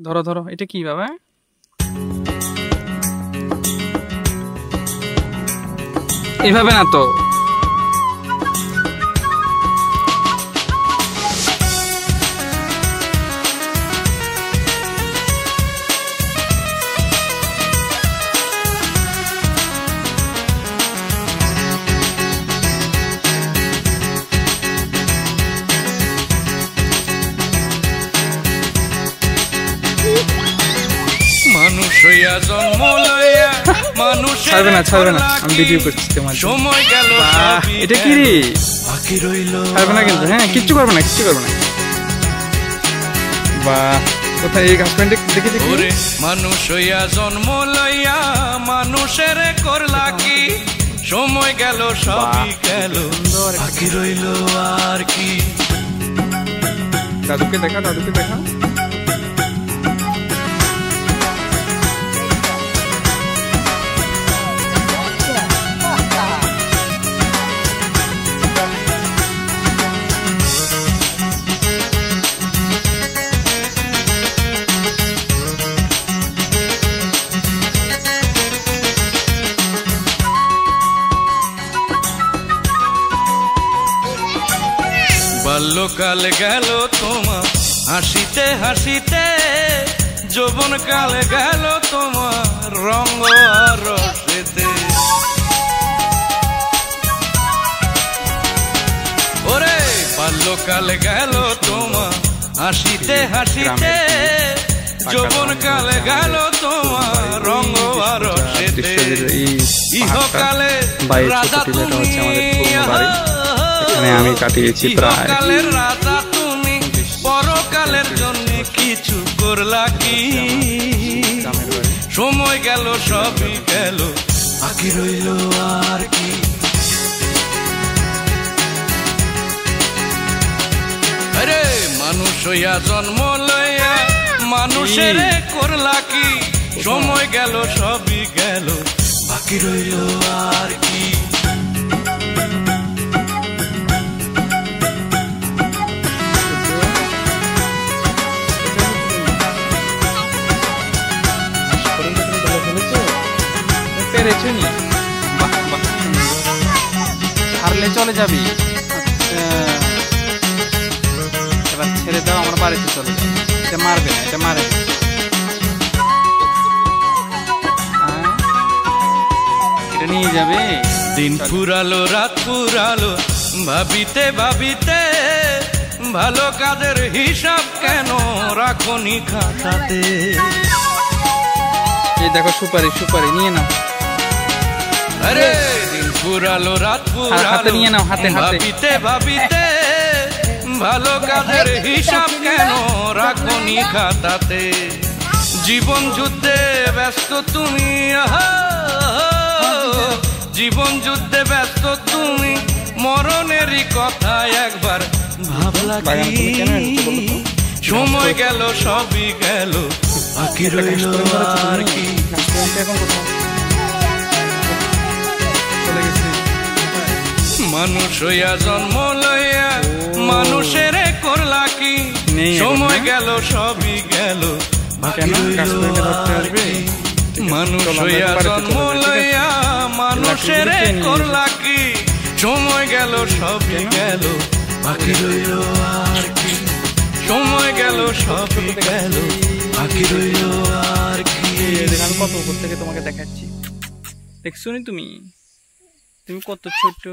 ধরো ধরো, এটা কি বাবা? এভাবে না তো। মানুষ হইয়া জন্ম লইয়া মানুষ ছাড়বে না, ছাড়বে না, আমি ভিডিও করছি তোমার। সময় গেল, এটা কি রে? বাকি রইল। ছাড়বে না কিন্তু, হ্যাঁ, কিচ্ছু করবে না, কিচ্ছু করবে না। বাহ, কোথায় এই হাজবেন্ডে দেখে দেখি। ওরে মানুষ হইয়া জন্ম লইয়া মানুষের করলা কি? সময় গেল, সবই গেল, বাকি রইল আর কি? দাদুকে দেখা, দাদুকে দেখা। বাল্যকাল গেল তোমার হাসিতে হাসিতে, যৌবন কাল গেল তোমার রঙ আর রসেতে। ওরে বাল্যকাল গেল তোমার হাসিতে হাসিতে, যৌবন কাল গেল তোমার রঙ আর রসেতে। ইহকালে রাজা তুমি, আমি কাটিয়েছি প্রায়। ইহকালের রাজা তুমি, পরকালের জন্য কিছু করলা কি? সময় গেল, সবই গেল, বাকি রইল আর কি? আরে মানুষ হইয়া জন্ম লইয়া মানুষের করলা কি? সময় গেল, সবই গেল, বাকি রইল আর কি? হারলে চলে যাবি, এবার ছেড়ে দাও, আমার বাড়িতে চলে যাবে। এটা মারবে না, এটা মারে। এটা নিয়ে যাবে। দিন ফুরালো, রাত ফুরালো, ভাবিতে ভাবিতে, ভালো কাজের হিসাব কেন রাখনি খাতাতে? এই দেখো সুপারি, সুপারি নিয়ে নাও। আরে দিন ফুরালো, রাত ফুরালো, নিয়ে নাও, হাতে হাতে। ভাবিতে ভাবিতে, ভালো কাজের হিসাব কেন রাখনি খাতাতে? জীবন যুদ্ধে ব্যস্ত তুমি, জীবন যুদ্ধে ব্যস্ত তুমি, মরণেরই কথা একবার ভাবলা কি? সময় গেল, সবই গেল, বাকি রইল আর কি? মানুষ হইয়া জন্ম লইয়া মানুষের করলা কি? সময় গেল, সবই গেল, বাকি রইল আর কি? মানুষ হইয়া জন্ম লইয়া মানুষের করলা কি? সময় গেল, সবই গেল, বাকি রইল আর কি? সময় গেল, সবই গেল, বাকি রইল আর কি? আমি কত উপর থেকে তোমাকে দেখাচ্ছি, দেখছো নি তুমি? তুমি কত ছোট।